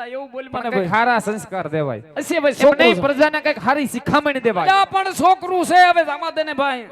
લા એવું બોલ મને કઈક ભાઈ સારા સંસ્કાર દેવાય અસે ભાઈ એમ નહીં, છોકરો પ્રજાને કઈક સારી શિખામણ દેવાય. અલ્યા પણ છોકરું છે હવે જમા દે ને ભાઈ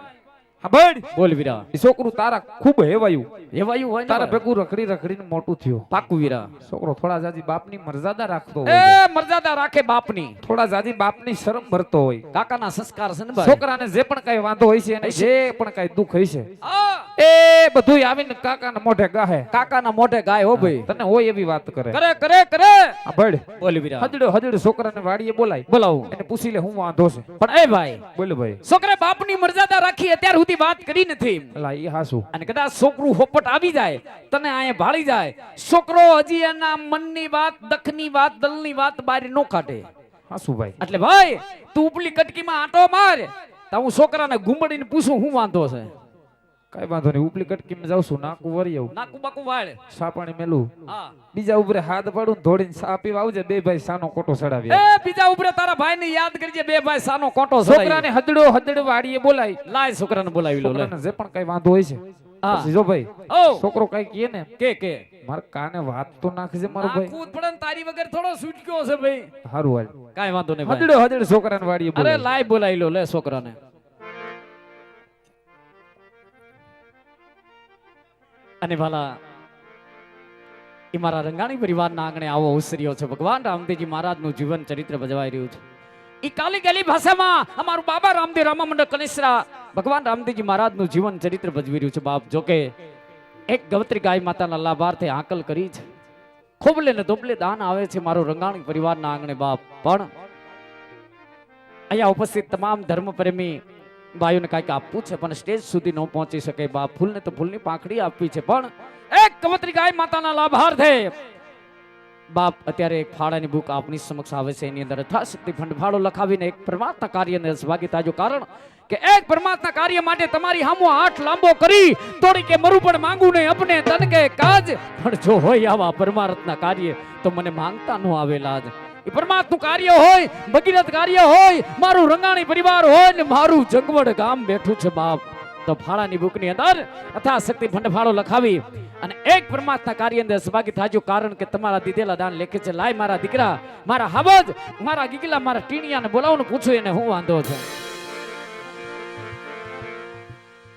હા બળ બોલ વીરા ઈ છોકરું તારા ખૂબ હેવાયું, એવાયું હોય ને તારા ભાઈ. ભેગું રખડી રખડીને મોટું થયું. પાકું વીરા છોકરો થોડા જાજી બાપની મર્યાદા રાખતો એ હોય, મર્યાદા રાખે બાપની થોડા જાજી બાપની શરમ ભરતો હોય. કાકાના સંસ્કાર છે ને ભાઈ છોકરાને જે પણ કઈ વાંધો હોય છે અને જે પણ કઈ દુઃખ હોય છે આ એ બધું આવીને કાકાના મોઢે ગાહે, કાકાના મોઢે ગાય હો ભાઈ તને હોય એવી વાત કરે. કરે કરે કરે આ ભડ બોલ વીરા હજડો હજડ છોકરાને વાડીએ બોલાય, બોલાવું એને પૂછી લે હું વાંધો છે. પણ એ ભાઈ બોલો ભાઈ. છોકરે બાપની મર્યાદા રાખી અત્યાર સુધી વાત કરી નથી અલા ઈ હાસુ. અને કદાચ છોકરું હોપટ આવી જાય તને અહીંયા ભાળી જાય, છોકરો હજી એના મનની વાત દખની વાત દલની વાત બહાર નો કાઢે. હાસુ ભાઈ. એટલે ભાઈ તું ઉપલી કટકીમાં આંટો માર તો હું છોકરાને ઘુંબડીને પૂછું હું વાંધો છે. કઈ વાંધો નહીં, ઉપલી કટકીમાં જાઉં છું, નાકું વરી આવું, નાકુ બાકુ વાળ સા પાણી મેલું, હા બીજા ઉપરે હાથ પાડું ને ધોડીને સા પીવા આવજે, બે ભાઈ સાનો કોટો ચડાવીએ. એ બીજા ઉપરે તારા ભાઈને યાદ કરજે, બે ભાઈ સાનો કોટો છોકરાને છોકરાને હદડો હદડ વાડીએ બોલાય, લાય છોકરાને બોલાવી લો લે છોકરાને જે પણ કઈ વાંધો હોય છે હા. પછી જો ભાઈ ઓ છોકરો કઈ કહે ને કે મારા કાને વાત તો નાખજે મારો ભાઈ. નાખવું જ પડે ને, તારી વગર થોડો છૂટક્યો છે ભાઈ. હારું હાલ. કાઈ વાંધો નહીં ભાઈ. હદડો હદડ છોકરાને વાડીએ અરે બોલાય. લાય બોલાવી લો લે છોકરાને. અને ભાલા એ મારા રંગાણી પરિવારના આંગણે આવો ઉસર્યો છે. ભગવાન રામદેવજી મહારાજનું જીવન ચરિત્ર ભજવાઈ રહ્યું છે. એ કાલી ગલી ભાષામાં અમારું બાબા રામદેવ રામા મંડળ કનેસરા ભગવાન રામદેવજી મહારાજનું જીવન ચરિત્ર ભજવી રહ્યું છે. બાપ જોકે એક ગવત્રી ગાય માતાના લાભાર્થે આકલ કરી છે, ખોબલે ને ધોબલે દાન આવે છે મારું રંગાણી પરિવારના આંગણે બાપ. પણ અહીંયા ઉપસ્થિત તમામ ધર્મ પ્રેમી ભાઈઓને કાંઈક આપવું છે પણ સ્ટેજ સુધી ન પહોંચી શકે બાપ. ફૂલને તો ફૂલની પાંખડી આપવી છે પણ એક કવત્રી ગાય માતાના લાભાર્થે બાપ અત્યારે એક ફાળાની બુક આપની સમક્ષ આવે છે. એની અંદર યથાશક્તિ ફંડ ફાળો લખાવીને એક પરમાત્મા કાર્યને સહભાગી થાજો. કારણ કે એક પરમાત્મા કાર્ય માટે તમારી સામો હાથ લાંબો કરી તોડી કે મરું પણ માંગુ નહીં અપને તન કે કાજ. પણ જો હોય આવા પરમાર્થના કાર્ય તો મને માંગતા ન આવેલા જ. એ પરમાત્મનું કાર્ય હોય, ભગીરથ કાર્ય હોય, મારું રંગાણી પરિવાર હોય ને મારું જંગવડ ગામ બેઠું છે બાપ, તો ફાળાની બુકની અંદર યથાશક્તિ ફંડ ફાળો લખાવી અને એક પરમાત્મા કાર્ય અંદર સહભાગી થાજો. કારણ કે તમારા દીધેલા દાન લેખે છે. લાય મારા દીકરા, મારા હાવજ, મારા ગીગલા, મારા ટીણિયાને બોલાવવાનું પૂછું એને હું વાંધો છે.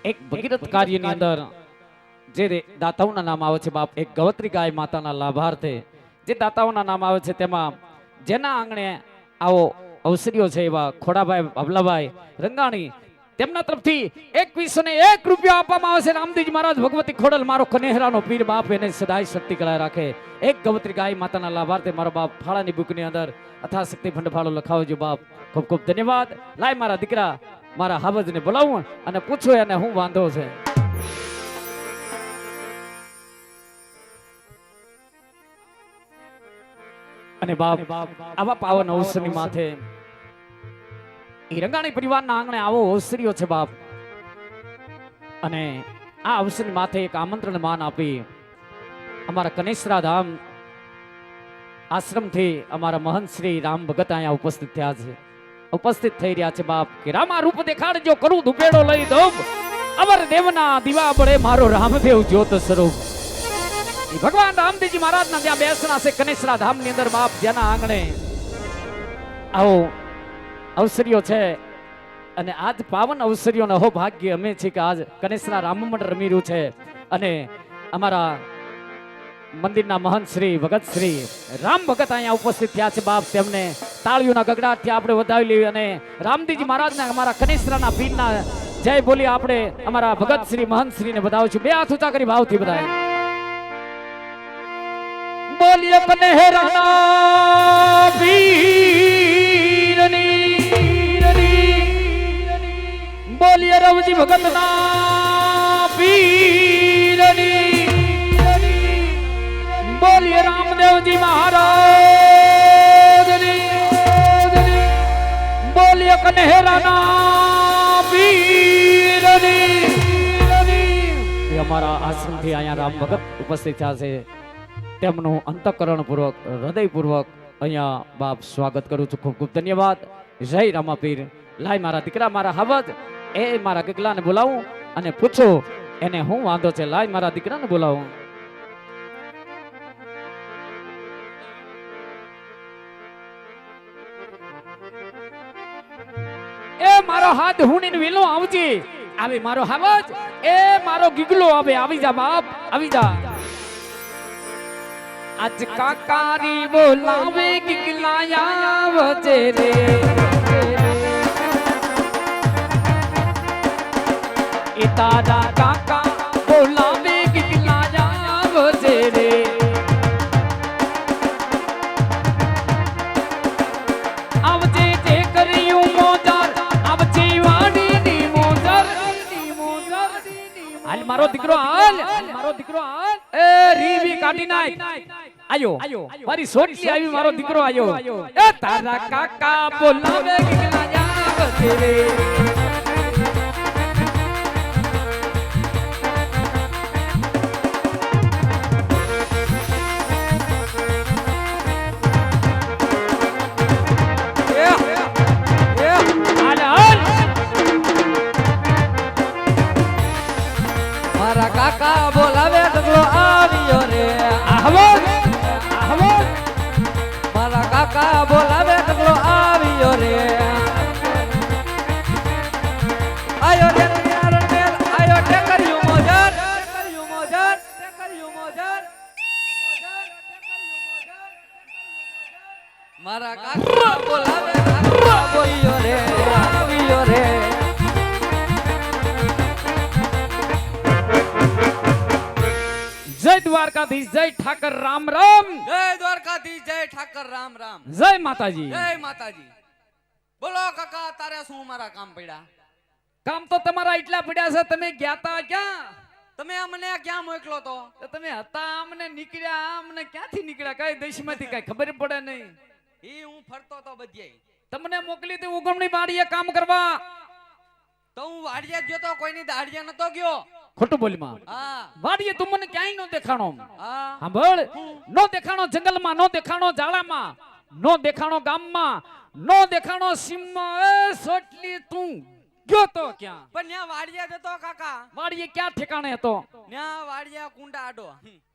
એક ભગીરથ કાર્યની અંદર જે દાતાઓના નામ આવે છે બાપ, એક ગવત્રી ગાય માતાના લાભાર્થે જે દાતાઓના નામ આવે છે તેમાં જેના આંગણે આવો અવસરીઓ છે એવા ખોડાભાઈ અબલાભાઈ રંગાણી, તેમના તરફથી 2101 રૂપિયા આપવામાં આવે છે. રામદેવજી મહારાજ ભગવતી ખોડલ મારો કનેહરાનો પીર બાપ એને સદાય શક્તિ કળા રાખે. એક ગવત્રી ગાય માતાના લાભાર્થે મારો બાપ ફાળાની બુકની અંદર યથાશક્તિ ફંડ ફાળો લખાવજો બાપ. ખૂબ ખૂબ ધન્યવાદ. લાય મારા દીકરા, મારા હાવજને બોલાવું અને પૂછું એને હું વાંધો છે. અને બાપ આવા પાવન અવસરની માથે એ રંગાણી પરિવારના આંગણે આવો અવસરીઓ છે બાપ. અને આ અવસરની માથે એક આમંત્રણ માન આપી અમારા કનેસરા ધામ આશ્રમથી અમારા મહંત શ્રી રામ ભગત અહીંયા ઉપસ્થિત થયા છે, ઉપસ્થિત થઈ રહ્યા છે બાપ. કે રામા રૂપ દેખાડજો, કરું ધુપેડો લઈ દઉં, અમર દેવના દીવા બળે મારો રામદેવ જ્યોત સ્વરૂપ. ભગવાન રામદેવજી મહારાજના ત્યાં બેસણા છે કનેસરા ધામની અંદર બાપ, જેના આંગણે આવો અવસરીઓ છે. અને આજ પાવન અવસરીઓનો અહો ભાગ્ય અમે છીએ કે આજ કનેસરા રામ મંડળ રમી રહ્યું છે. અને અમારા મંદિરના મહંત શ્રી ભગત શ્રી રામ ભગત અહીંયા ઉપસ્થિત થયા છે બાપ. તેમને તાળીઓના ગગડાટથી આપણે વધાવી લેવી અને રામદેવજી મહારાજના અમારા કનેસરાના પીરના જય બોલી આપણે અમારા ભગત શ્રી મહંત શ્રીને વધાવીશું. બે હાથ ઊંચા કરી ભાવથી બધાય બોલીએ કનેહરાના પીરની, બોલીએ રવજી ભગતના પીરની, બોલીએ રામદેવજી મહારાજની, બોલીએ કનેહરાના પીરની. અમારા આશ્રમથી અહીંયા રામ ભગત ઉપસ્થિત થયા છે. તેમનું અંતઃકરણપૂર્વક હૃદયપૂર્વક અહીંયા બાપ સ્વાગત કરું છું. ખૂબ ખૂબ ધન્યવાદ. જય રામાપીર. લાય મારા દીકરા, મારા હાવજ, એ મારા ગગલાને બોલાવું અને પૂછો એને હું વાંધો છે. લાય મારા દીકરાને બોલાવું. મારો હાથ હુણીને વેલો આવજે. આવે મારો હાવજ, એ મારો ગીગલો આવે. આવી જા બાપ, આવી જા. આજ કાકારી બોલાવે ગીગલા આવજે રે. એ તારા કાકા બોલાવે ગીગલા આવજે રે. આવજે જે કર્યું મોજર, આવજે વાડીની મોજર. હાલ મારો દીકરો હાલ, મારો દીકરો હાલ. એ રીવી કાઢી નાખ. આયો મારી સોટલી આવી, મારો દીકરો આયો. એ તારા કાકા બોલાવે ગીગલા આવજે રે. મારા કાકા બોલાવે ગગલો આવ્યો રે. આહવો આહવો. મારા કાકા બોલાવે ગગલો આવ્યો રે. આયો રે રણમેલ, આયો ટેકર્યું મોજર, ટેકર્યું મોજર, ટેકર્યું મોજર. મારા કાકા બોલાવે ગગલો આવ્યો રે, આવ્યો રે. જય દ્વારકાધીશ, જય ઠાકર, રામ રામ. જય દ્વારકાધીશ, જય ઠાકર, રામ રામ. જય માતાજી. જય માતાજી. બોલો કાકા, તારે શું મારા કામ પડ્યા? કામ તો તમારા એટલા પડ્યા છે. તમે ગયા તા ક્યાં? તમે અમને ક્યાં મોકલો તો? તો તમે હતા અમને નીકળ્યા, અમને ક્યાંથી નીકળ્યા? કઈ દેશમાંથી કઈ ખબર પડે નહીં. ઈ હું ફરતો તો બધે. તમને મોકલી હતી ઉગમણી વાડીએ કામ કરવા. તો હું વાડિયા ગયો તો, કોઈની દાડિયા નતો ગયો. ખોટું બોલી માં. હા વાડીએ તું મને ક્યાંય નો દેખાણો. હા સાંભળ, નો દેખાણો જંગલમાં, નો દેખાણો ઝાડામાં, નો દેખાણો ગામમાં, નો દેખાણો સીમમાં. એ સોટલી તું ગયો તો ક્યાં? પણ ન્યા વાડિયા જતો કાકા. વાડીએ ક્યાં ઠેકાણે હતો? ન્યા વાડિયા કુંડા આડો.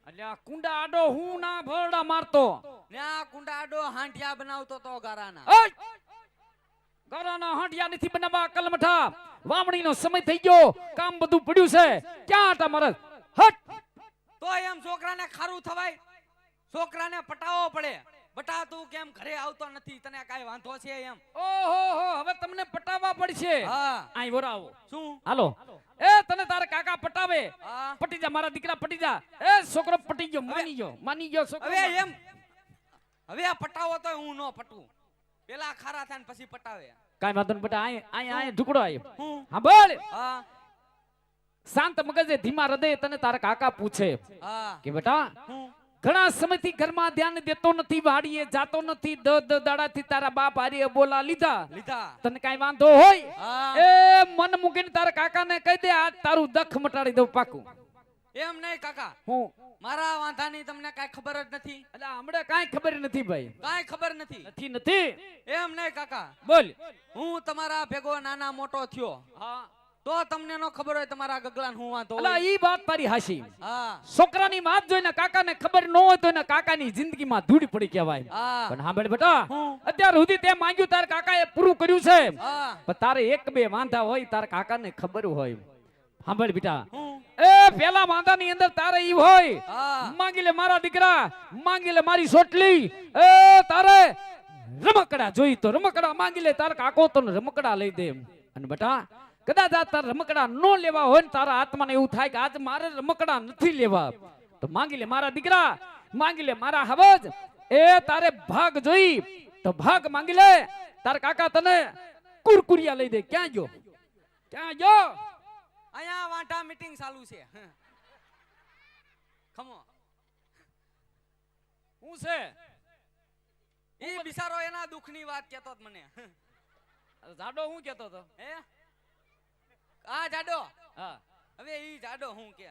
અલ્યા કુંડા આડો હું ના ભરડા મારતો. ન્યા કુંડા આડો હાંઠિયા બનાવતો તો ગારાના. એય! ગારાના હાંડિયા નથી બનાવવા કલમઠા. વાવણીનો સમય થઈ ગયો, કામ બધું પડ્યું છે. ક્યાં હતા મારા? હટ! તો એમ છોકરાને ખારું થવાય, છોકરાને પટાવવો પડે. બટા તું કેમ ઘરે આવતો નથી, તને કાઈ વાંધો છે એમ? ઓહો હો, હવે તમને પટાવવા પડશે. હા અહીં વરાવો. શું? હાલો. એ તને તારા કાકા પટાવે. હા પટી જા મારા દીકરા, પટી જા. એ છોકરો પટી ગયો, માની ગયો છોકરો. હવે એમ હવે આ પટાવો તો હું નો પટવું. પેલા ખારા થાય ને પછી પટાવે. કાઈ વાંધો નહીં બેટા, અહીં ઢુકડો આવ્યો. હું હા બોલ. હા શાંત મગજે ધીમા હૃદય તને તારા કાકા પૂછે હા કે બેટા હું ઘણા સમયથી ઘરમાં ધ્યાન દેતો નથી, વાડીએ જાતો નથી, દાડાથી તારા બાપ હારીએ બોલા લીધા. લીધા. તને કાઈ વાંધો હોય હા એ મન મૂકીને તારા કાકાને કહી દે, આજ તારું દખ મટાડી દઉં પાકું. એમ નહીં કાકા, હું મારા વાંધાની તમને કાઈ ખબર જ નથી. એટલે હમણાં કાઈ ખબર નથી ભાઈ. કાઈ ખબર નથી. નથી એમ નહીં કાકા, બોલ. હું તમારા ભેગો નાના મોટો થયો હા તો તમને નો ખબર હોય તમારા ગગલાને હું વાંધો અલા હોય. ઈ વાત તારી હાશી. હા છોકરાની વાત જોઈને કાકાને ખબર ન હોય તો એને કાકાની જિંદગીમાં ધૂળ પડી કહેવાય. હા પણ સાંભળ બેટા, હું અત્યાર સુધી તે માંગ્યું તાર કાકાએ પૂરું કર્યું છે. હા પણ તારે એક બે વાંધા હોય, તાર કાકાને ખબર હોય. સાંભળ બેટા, હું એ પેલા વાંધાની અંદર તારે ઈ હોય, હા માંગી લે મારા દીકરા, માંગી લે મારી સોટલી. એ તારે રમકડા જોઈ તો રમકડા માંગી લે, તાર કાકો તને રમકડા લઈ દે. અને બેટા કદાચ આ તાર રમકડા નો લેવા હોય ને તારા આત્માને એવું થાય કે આજ મારે રમકડા નથી લેવા, તો માંગી લે મારા દીકરા, માંગી લે મારા હવજ. એ તારે ભાગ જોઈ તો ભાગ માંગી લે, તાર કાકા તને કુરકુરિયા લઈ દે. ક્યાં ગયો? ક્યાં ગયો? અહીંયા વાંટા મીટિંગ ચાલુ છે. ખમો હું છે ઈ બિચારો એના દુઃખની વાત કહેતો જ મને. જાડો હું કેતો હતો? હે આ જાડો, હા હવે ઈ જાડો હું કે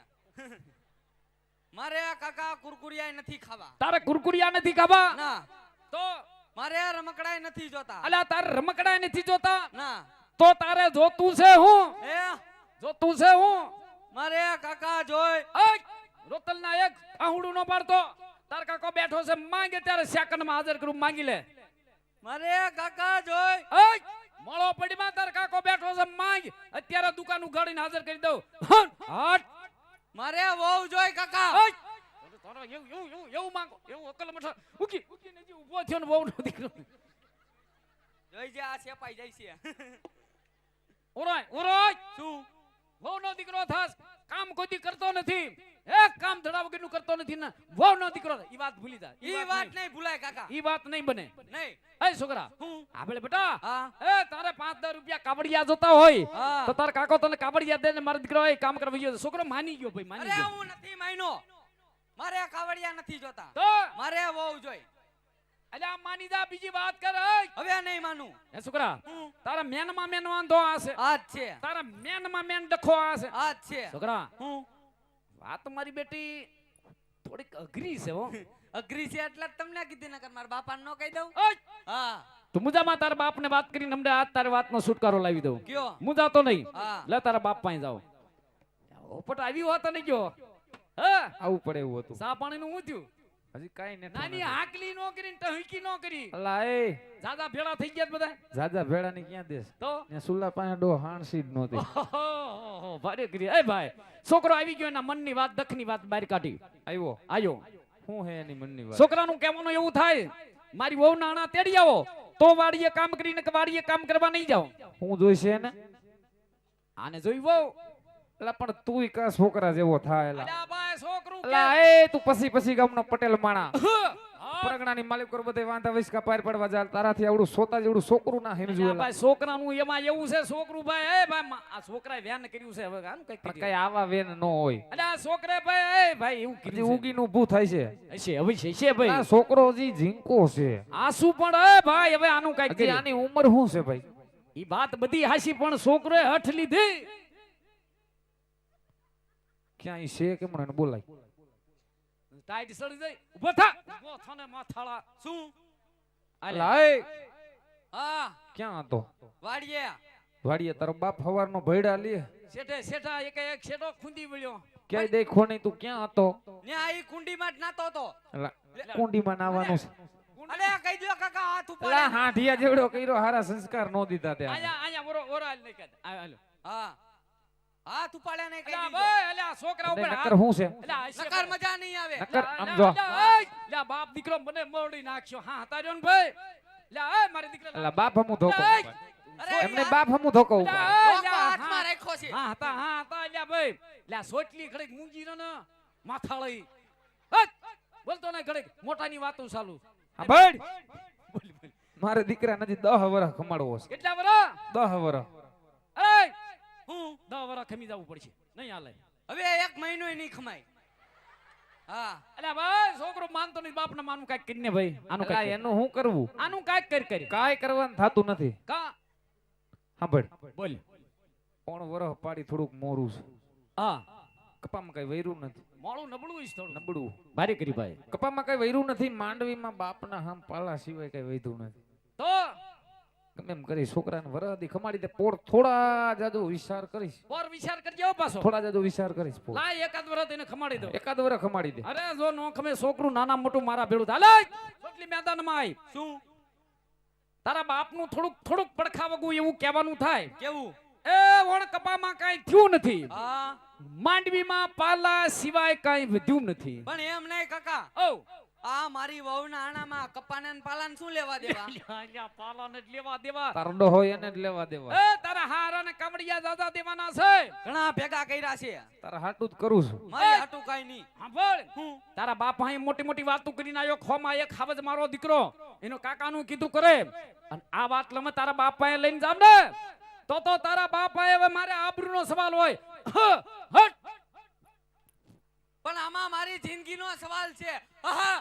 મારે આ કાકા કુરકુરિયા નથી ખાવા. તારે કુરકુરિયા નથી ખાવા? ના. તો મારે રમકડાય નથી જોતા. અલા તારે રમકડા નથી જોતા? ના. તો તારે જોતું છે હું? હે જોતું છે હું? મારે આ કાકા જોઈ. રોતલના એક આહુડું નો પાડતો. તાર કાકો બેઠો છે, માંગે ત્યારે સેકન્ડમાં હાજર કરું, માંગી લે. મારે આ કાકા જોઈ. મોળો પડીમાં તાર કાકો બેઠો છે માંગ અત્યારે દુકાન ઉઘાડીને હાજર કરી દઉં હટ મારે વહુ જોઈ કાકા હટ! તારો એવું માંગો એવું અકલ મઠા ઉકી નજી ઊભો થયો ને બહુ નો દીકરો જોઈ જે આ સેપાઈ જાય છે ઓરાય શું વહુ નો દીકરો થાસ કામ કોઈ દી કરતો નથી એક કામ ધડા વગરનું કરતો નથી ને વહુ નો દીકરો ઈ વાત ભૂલી જા ઈ વાત નહીં ભૂલાય કાકા ઈ વાત નહીં બને નહીં એ છોકરા હું આપણે બેટા હા એ તારે 5-10 રૂપિયા કાબડિયા જોતા હોય હા. તો તાર કાકો તને કાબડિયા દે ને મારો દીકરો એ કામ કરવા ગયો છોકરો માની ગયો ભાઈ માની અરે ગયો હું નથી માયનો મારે કાવડિયા નથી જોતા તો મારે વહુ જોઈ અલ્યા માની જા બીજી વાત કર એ. હવે નહીં માનું એ છોકરા હું તારા મેનમાં મેન વાંધો આશે આજ છે તારા મેનમાં મેન ડખો આશે આજ છે છોકરા હું વાત મારી બેટી થોડીક અઘરી છે હો અઘરી છે એટલે જ તમને કીધી નકર મારા બાપાને નો કહી દઉં ઓય! હા તું મુજામાં તારા બાપને વાત કરીને હમણાં આજ તારી વાતનો છુટકારો લાવી દઉં કયો મુજા તો નહીં હા લે તારા બાપ પાસે જાઓ ઓપટ આવી હોત ને ગયો હા આવું પડે એવું હતું સા પાણી નું હું થયું હજી કાઈ નથી નાની હાકલી નો કરીને ટહકી નો કરી અલા એ જાજા ભેળા થઈ ગયા બધા જાજા ભેળા ની ક્યાં દેશ તો ને સુલ્લા પાસે ડો હાણસી જ નહોતી ઓહો, ભારે કરી એ ભાઈ છોકરો આવી ગયો એના મનની વાત દખની વાત બહાર કાઢી આવ્યો આયો શું હે એની મનની વાત છોકરાનું કહેવાનું એવું થાય મારી વહુ નાણા તેડી આવો તો વાડીએ કામ કરીને કે વાડીએ કામ કરવા નહીં જાઓ હું જોઈશે ને આને જોઈ વહુ અલા પણ તુંય કા છોકરા જેવો થાય એલા અલ્યા ભાઈ છોકરું અલા એ તું પછી ગામનો પટેલ માણા હા. પરગણાની માલિક પર બધે વાંધા વિસકા પાર પડવા જા તારાથી આવડું સોતા જેવડું છોકરું ના હિમજુ અલ્યા એલા ભાઈ છોકરાનું એમાં એવું છે છોકરું ભાઈ એ ભાઈ આ છોકરાએ વ્યાન કર્યું છે હવે આનું કઈક પણ કર્યું. કઈ આવા વેન નો હોય અલ્યા છોકરે ભાઈ એ ભાઈ એવું હજી કીધું ઉગીનું ઊભું થાય છે છે હવે છે આ ભાઈ છોકરો હજી ઝીંકો છે આસુ પણ એ ભાઈ હવે આનું કઈક હજી કર્યું. આની ઉંમર શું છે ભાઈ ઈ વાત બધી હાસી પણ છોકરોએ હઠ લીધી ક્યાં ઈ છે કેમ મને બોલાય ટાઈટ સડી જાય ઊભો થા ઊભો થા ને માથાળા શું અલા એ હા ક્યાં હતો વાડીએ વાડીએ તારો બાપ હવારનો ભયડા લે શેઠે શેઠા એક શેઠો ખૂંદી વળ્યો ક્યાંય દેખો નહીં તું ક્યાં હતો ને આ ઈ કુંડીમાં જ નાતો તો અલા, કુંડીમાં નાવાનું છે અલે કહી દો કાકા હાથ ઉપર અલા હાંઢિયા જેવડો કર્યો હારા સંસ્કાર નો દીધા ત્યાં આયા આયા ઓરાલ નહીં કર હાલો હા હાથ ઉપાડ્યા નહીં કહી અલા દીધો ભાઈ અલા છોકરા ઉપર નકર શું છે અલા આ નકર મજા નહીં આવે નકર આમ જો લા બાપ દીકરો મને મોડી નાખ્યો હા હતાર્યો ને ભાઈ લા એ મારી દીકરા અલા બાપ હમુ ધોકો અરે એમને યાર, બાપ હમુ ધોકો ઉપર ધોકો હાથમાં રાખ્યો છે હા હતા લ્યા ભાઈ લ્યા સોટલી ઘડીક મૂંગી ને માથાળી હટ બોલતો ને ઘડીક મોટાની વાતો ચાલુ હા ભાઈ બોલ બોલ મારે દીકરા નથી 10 વર્ષ ખમાડવો છે કેટલા વરા 10 વર્ષ એ હું 10 વરા ખમી જવું પડશે નહીં હાલે હવે એક મહિનોય નહીં ખમાય હા અલ્યા ભાઈ છોકરો માનતો નહીં બાપને માનું કાઈક કરીને ભાઈ આનું અલા કાઈક એનું શું કરવું આનું કાઈક કરી કાઈ કરવાનું થાતું નથી કા હા ભાઈ બોલ કોણ વરહ પાડી થોડુંક મોરું છે હા કપામાં કઈ વૈરું નથી મોળું નબળું ઈસ થોડું નબળું ભારે કરી ભાઈ કપામાં કઈ વૈરું નથી માંડવીમાં બાપના હમ પાલા સિવાય કઈ વૈધું નથી તો ગમે એમ કરી છોકરાને વરદી ખમાડી દે પોર થોડા જાદુ વિચાર કરીશ ઓર વિચાર કરજો પાછો થોડા જાદુ વિચાર કરીશ પોર લાય એકાદ વરસ એને ખમાડી દો એકાદ વરસ ખમાડી દે અરે જો નો ખમે છોકરું નાના મોટું મારા ભેળું હાલે સોટલી મેદાનમાં આય શું તારા બાપનું થોડુંક પડખા વગું એવું કહેવાનું થાય કેવું એ વણ કપામાં કાઈ થયું નથી હા માંડવીમાં પાલા સિવાય કાઈ વધ્યું નથી પણ એમ નહીં કાકા ઓ આ મારી વહુના આણામાં કપાને ને પાલાને શું લેવા દેવા અલ્યા પાલાને જ લેવા દેવા તારડો હોય એને જ લેવા દેવા એ તારા હારા ને કામડિયા દાદા દેવાના છે ઘણા ભેગા કર્યા છે તારા હાટું જ કરું છું મારી હાટું કાઈ નહીં સાંભળ હું તારા બાપ અહીં મોટી મોટી વાતો કરીને આવ્યો ખોમાં એક હાવજ મારો દીકરો એનો કાકાનું કીધું કરે અને આ વાત લમે તારા બાપ પાસે લઈને જાવ ને તો તારા બાપ પાસે હવે મારે આબરૂનો સવાલ હોય હટ પણ આમાં મારી જિંદગીનો સવાલ છે આહા